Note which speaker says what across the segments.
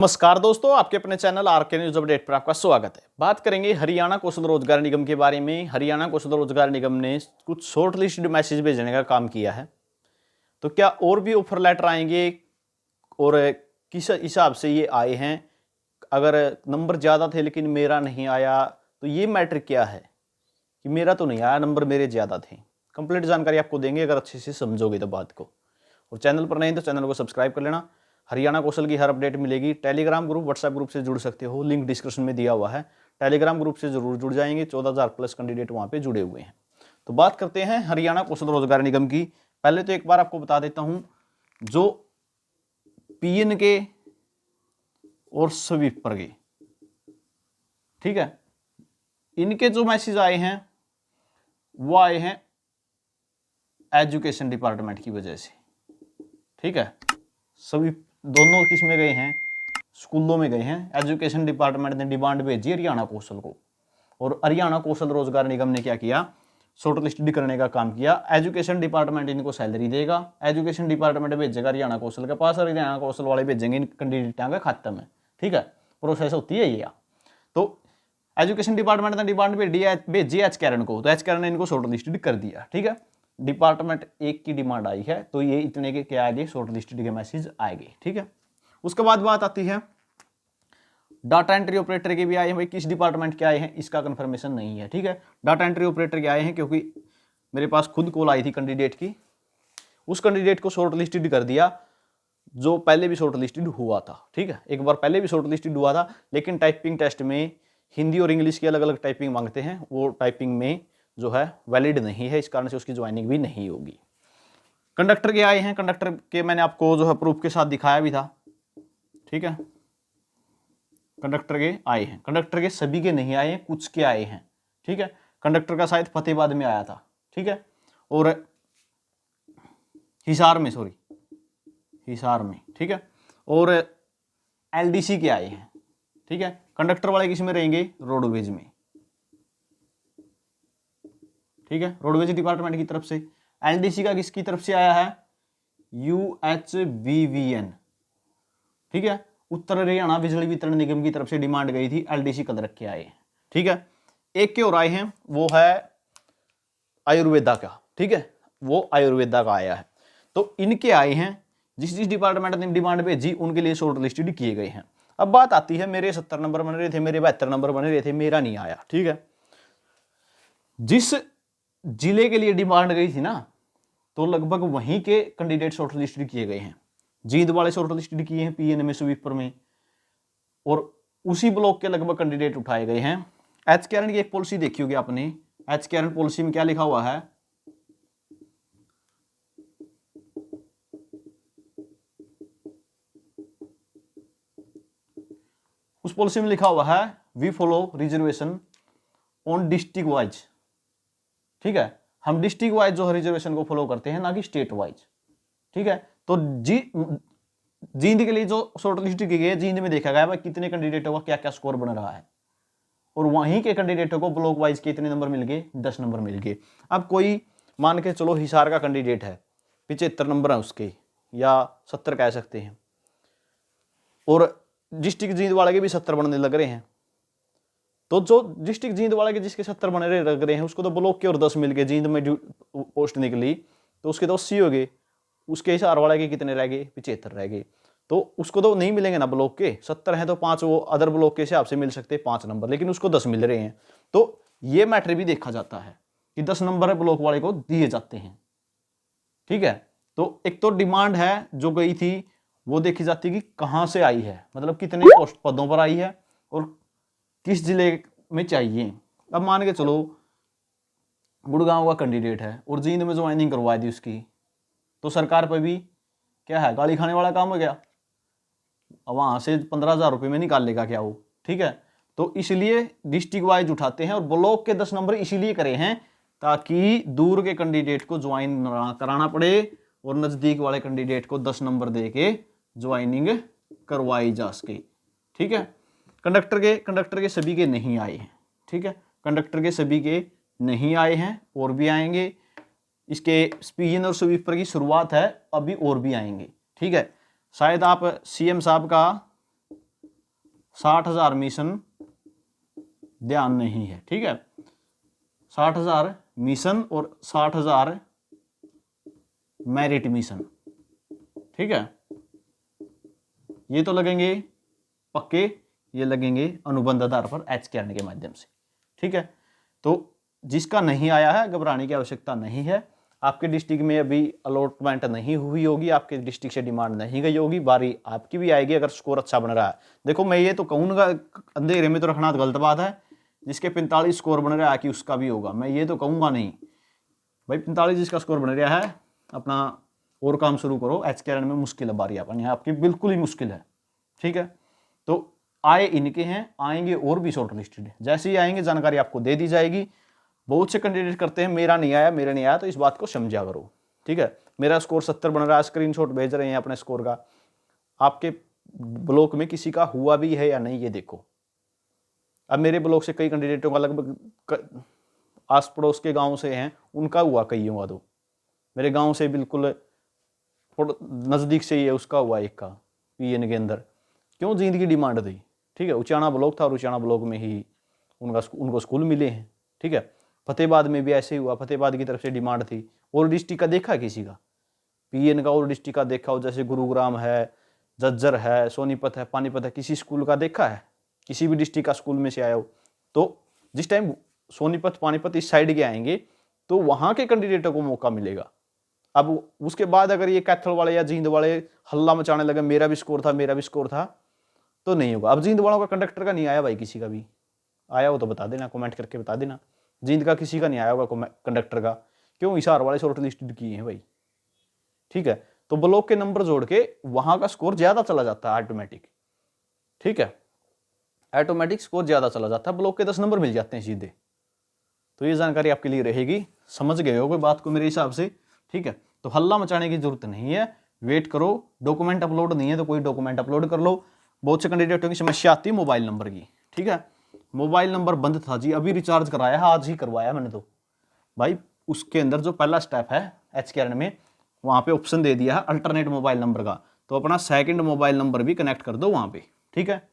Speaker 1: नमस्कार दोस्तों, आपके अपने चैनल आरके न्यूज अपडेट पर आपका स्वागत है। बात करेंगे हरियाणा कौशल रोजगार निगम के बारे में। हरियाणा कौशल रोजगार निगम ने कुछ शॉर्ट लिस्टेड मैसेज भेजने का काम किया है। तो क्या और भी ऑफर लेटर आएंगे और किस हिसाब से ये आए हैं? अगर नंबर ज़्यादा थे लेकिन मेरा नहीं आया तो ये मैटर क्या है कि मेरा तो नहीं आया, नंबर मेरे ज़्यादा थे। कंप्लीट जानकारी आपको देंगे अगर अच्छे से समझोगे तो बात को। और चैनल पर नहीं तो चैनल को सब्सक्राइब कर लेना। हरियाणा कौशल की हर अपडेट मिलेगी। टेलीग्राम ग्रुप, व्हाट्सएप ग्रुप से जुड़ सकते हो, लिंक डिस्क्रिप्शन में दिया हुआ है। टेलीग्राम ग्रुप से जरूर जुड़ जाएंगे। 14,000 प्लस कैंडिडेट वहाँ पे जुड़े हुए हैं। तो बात करते हैं हरियाणा कौशल रोजगार निगम की। पहले तो एक बार आपको बता देता हूँ, जो पीएन के और स्वीपर के, ठीक है, इनके जो मैसेज आए हैं वो आए हैं एजुकेशन डिपार्टमेंट की वजह से। ठीक है, सभी दोनों किस में गए हैं? स्कूलों में गए हैं। एजुकेशन डिपार्टमेंट ने डिमांड भेजी हरियाणा कौशल को, और हरियाणा कौशल रोजगार निगम ने क्या किया? शॉर्ट लिस्ट करने का काम किया। एजुकेशन डिपार्टमेंट इनको सैलरी देगा, एजुकेशन डिपार्टमेंट भेजेगा हरियाणा कौशल के पास, और हरियाणा कौशल वाले भेजेंगे इन कैंडिडेटों के खाते में। ठीक है, प्रोसेस होती है ये। तो एजुकेशन डिपार्टमेंट ने डिमांड भेजी एच कैरन को, तो एच कैरन ने इनको शॉर्ट लिस्टेड कर दिया। ठीक है, डिपार्टमेंट एक की डिमांड आई है तो ये इतने के क्या आएंगे? शॉर्ट लिस्टेड के मैसेज आएंगे। ठीक है, उसके बाद बात आती है डाटा एंट्री ऑपरेटर के भी आए हैं। भाई किस डिपार्टमेंट के आए हैं इसका कंफर्मेशन नहीं है। ठीक है, डाटा एंट्री ऑपरेटर के आए हैं क्योंकि मेरे पास खुद कॉल आई थी कैंडिडेट की। उस कैंडिडेट को शॉर्ट लिस्टेड कर दिया जो पहले भी शॉर्ट लिस्टेड हुआ था। ठीक है, एक बार पहले भी शॉर्ट लिस्टेड हुआ था, लेकिन टाइपिंग टेस्ट में हिंदी और इंग्लिश की अलग अलग टाइपिंग मांगते हैं। वो टाइपिंग में जो है वैलिड नहीं है, इस कारण से उसकी ज्वाइनिंग भी नहीं होगी। कंडक्टर के आए हैं। कंडक्टर के मैंने आपको जो है प्रूफ के साथ दिखाया भी था। ठीक है, कंडक्टर के आए हैं। कंडक्टर के सभी के नहीं आए हैं, कुछ के आए हैं। ठीक है, कंडक्टर का शायद फतेहाबाद में आया था। ठीक है, और हिसार में, सॉरी हिसार में। ठीक है, और एलडीसी के आए हैं। ठीक है, कंडक्टर वाले किस में रहेंगे? रोडवेज में। ठीक है, रोडवेज डिपार्टमेंट की तरफ से। एलडीसी का किसकी तरफ से आया है? UHVVN। ठीक है, उत्तर हरियाणा बिजली वितरण निगम की तरफ से डिमांड गई थी, एलडीसी कल रख के आए हैं। ठीक है, एक के और आए हैं, वो है आयुर्वेदा का। ठीक है, वो आयुर्वेदा का आया है। तो इनके आए हैं, जिस जिस डिपार्टमेंट ने डिमांड भेजी उनके लिए शॉर्ट लिस्टेड किए गए हैं। अब बात आती है, मेरे 70 नंबर बन रहे थे, मेरे 72 नंबर बन रहे थे, मेरा नहीं आया। ठीक है, जिस जिले के लिए डिमांड गई थी ना, तो लगभग वहीं के कैंडिडेट शॉर्ट लिस्टेड किए गए हैं। जींद वाले शॉर्ट लिस्टेड किए हैं पीएन में, स्वीपर में, और उसी ब्लॉक के लगभग कैंडिडेट उठाए गए हैं। एच कैरन की एक पॉलिसी देखी होगी आपने। एच कैरन पॉलिसी में क्या लिखा हुआ है? उस पॉलिसी में लिखा हुआ है we follow reservation on district wise. ठीक है, हम डिस्ट्रिक्ट वाइज जो रिजर्वेशन को फॉलो करते हैं, ना कि स्टेट वाइज। ठीक है, तो जींद के लिए जो शॉर्ट लिस्ट की गई है, जींद में देखा गया है कितने कैंडिडेटों का क्या क्या स्कोर बन रहा है, और वहीं के कैंडिडेटों को ब्लॉक वाइज कितने नंबर मिल गए? 10 नंबर मिल गए। अब कोई मान के चलो हिसार का कैंडिडेट है, 75 नंबर है उसके, या 70 कह सकते हैं, और डिस्ट्रिक्ट जींद वाले के भी 70 बनने लग रहे हैं। तो जो डिस्ट्रिक्ट जींद वाले के जिसके 70 बने लग रहे हैं, उसको तो ब्लॉक के और 10 मिल गए। जींद में पोस्ट निकली तो उसके तो 80 हो गए। उसके हिसार वाले के कितने रह गए? 75 रह गए। तो उसको तो नहीं मिलेंगे ना ब्लॉक के, 70 हैं तो 5 वो अदर ब्लॉक के हिसाब से मिल सकते हैं 5 नंबर, लेकिन उसको 10 मिल रहे हैं। तो ये मैटर भी देखा जाता है कि 10 नंबर ब्लॉक वाले को दिए जाते हैं। ठीक है, तो एक तो डिमांड है जो गई थी वो देखी जाती है कि कहां से आई है, मतलब कितने पोस्ट पदों पर आई है और किस जिले में चाहिए। अब मान के चलो गुड़गांव का कैंडिडेट है और जींद में ज्वाइनिंग करवा दी उसकी, तो सरकार पर भी क्या है? गाली खाने वाला काम हो गया। अब वहां से 15,000 रुपये में निकाल लेगा क्या वो? ठीक है, तो इसलिए डिस्ट्रिक्ट वाइज उठाते हैं, और ब्लॉक के 10 नंबर इसीलिए करे हैं ताकि दूर के कैंडिडेट को ज्वाइन कराना पड़े और नजदीक वाले कैंडिडेट को 10 नंबर दे के ज्वाइनिंग करवाई जा सके। ठीक है, कंडक्टर के सभी के नहीं आए हैं। ठीक है, कंडक्टर के सभी के नहीं आए हैं, और भी आएंगे। इसके स्पीजन और स्वीपर की शुरुआत है, अभी और भी आएंगे। ठीक है, शायद आप सीएम साहब का 60,000 मिशन ध्यान नहीं है, ठीक है। 60,000 मिशन और 60,000 मेरिट मिशन, ठीक है। ये तो लगेंगे पक्के, ये लगेंगे अनुबंध आधार पर HKRN के माध्यम से, ठीक है। तो जिसका नहीं आया है घबराने की आवश्यकता नहीं है। आपके डिस्ट्रिक्ट में अभी अलॉटमेंट नहीं हुई होगी, आपके डिस्ट्रिक्ट से डिमांड नहीं गई होगी, बारी आपकी भी आएगी अगर स्कोर अच्छा बन रहा है। देखो मैं ये तो कहूँगा, अंधेरे में तो रखना गलत बात है। जिसके 45 स्कोर बन रहा है कि उसका भी होगा, मैं ये तो कहूँगा नहीं भाई। 45 जिसका स्कोर बन रहा है अपना और काम शुरू करो। HKRN में मुश्किल है बारी अपन, यहाँ आपकी बिल्कुल ही मुश्किल है, ठीक है। तो आए इनके हैं, आएंगे और भी शॉर्ट लिस्टेड, जैसे ही आएंगे जानकारी आपको दे दी जाएगी। बहुत से कैंडिडेट करते हैं मेरा नहीं आया, मेरा नहीं आया, तो इस बात को समझा करो, ठीक है। मेरा स्कोर 70 बन रहा है, स्क्रीनशॉट भेज रहे हैं अपने स्कोर का, आपके ब्लॉक में किसी का हुआ भी है या नहीं ये देखो। अब मेरे ब्लॉक से कई कैंडिडेटों का लगभग आस पड़ोस के गाँव से हैं, उनका हुआ कईयों का, तो मेरे गाँव से बिल्कुल नज़दीक से ही है, उसका हुआ एक का PN के अंदर। क्यों? जींद की डिमांड थी, ठीक है। उचाना ब्लॉक था और उचाना ब्लॉक में ही उनको स्कूल मिले हैं, ठीक है। फतेहाबाद में भी ऐसे ही हुआ, फतेहाबाद की तरफ से डिमांड थी। और डिस्ट्रिक्ट का देखा किसी का PN का और डिस्ट्रिक्ट का देखा हो, जैसे गुरुग्राम है, झज्जर है, सोनीपत है, पानीपत है, किसी स्कूल का देखा है? किसी भी डिस्ट्रिक्ट का स्कूल में से आया हो तो जिस टाइम सोनीपत पानीपत इस साइड के आएंगे तो वहां के कैंडिडेटों को मौका मिलेगा। अब उसके बाद अगर ये कैथल वाले या जींद वाले हल्ला मचाने लगे मेरा भी स्कोर था, मेरा भी स्कोर था, तो नहीं होगा। अब जींद वालों का कंडक्टर का नहीं आया भाई, किसी का भी आया हो तो बता देना, कमेंट करके बता देना। जींद का किसी का नहीं आया होगा कंडक्टर का, क्यों? हिसार वाले शॉर्ट लिस्टेड किए हैं भाई, ठीक है। तो ब्लॉक के नंबर जोड़ के वहां का स्कोर ज्यादा चला जाता है ऑटोमेटिक, ठीक है। ऑटोमेटिक स्कोर ज्यादा चला जाता है, ब्लॉक के 10 नंबर मिल जाते हैं सीधे। तो ये जानकारी आपके लिए रहेगी, समझ गए हो कोई बात को मेरे हिसाब से, ठीक है। तो हल्ला मचाने की जरूरत नहीं है, वेट करो। डॉक्यूमेंट अपलोड नहीं है तो कोई डॉक्यूमेंट अपलोड कर लो। बहुत से कैंडिडेटों की समस्या आती है मोबाइल नंबर की, ठीक है। मोबाइल नंबर बंद था जी, अभी रिचार्ज कराया है, आज ही करवाया मैंने तो भाई। उसके अंदर जो पहला स्टेप है HKRN में, वहाँ पे ऑप्शन दे दिया है अल्टरनेट मोबाइल नंबर का, तो अपना सेकंड मोबाइल नंबर भी कनेक्ट कर दो वहाँ पे, ठीक है।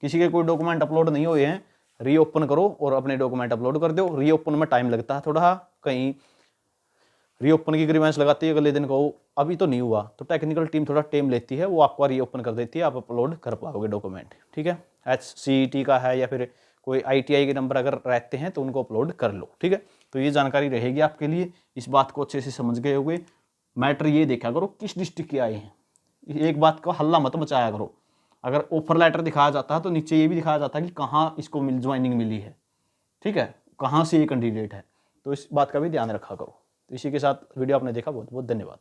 Speaker 1: किसी के कोई डॉक्यूमेंट अपलोड नहीं हुए हैं, रीओपन करो और अपने डॉक्यूमेंट अपलोड कर दो। रीओपन में टाइम लगता है थोड़ा, कहीं रीओपन की ग्रीवेंस लगाती है अगले दिन को, अभी तो नहीं हुआ तो टेक्निकल टीम थोड़ा टाइम लेती है, वो आपको रीओपन कर देती है, आप अपलोड कर पाओगे डॉक्यूमेंट, ठीक है। HCET का है या फिर कोई ITI के नंबर अगर रहते हैं तो उनको अपलोड कर लो, ठीक है। तो ये जानकारी रहेगी आपके लिए, इस बात को अच्छे से समझ गए होंगे। मैटर ये देखा करो किस डिस्ट्रिक्ट के आए हैं, एक बात का हल्ला मत मचाया करो। अगर ऑफर लेटर दिखाया जाता है तो नीचे ये भी दिखाया जाता है कि कहाँ इसको ज्वाइनिंग मिली है, ठीक है, कहाँ से ये कैंडिडेट है, तो इस बात का भी ध्यान रखा करो। तो इसी के साथ वीडियो आपने देखा, बहुत बहुत धन्यवाद।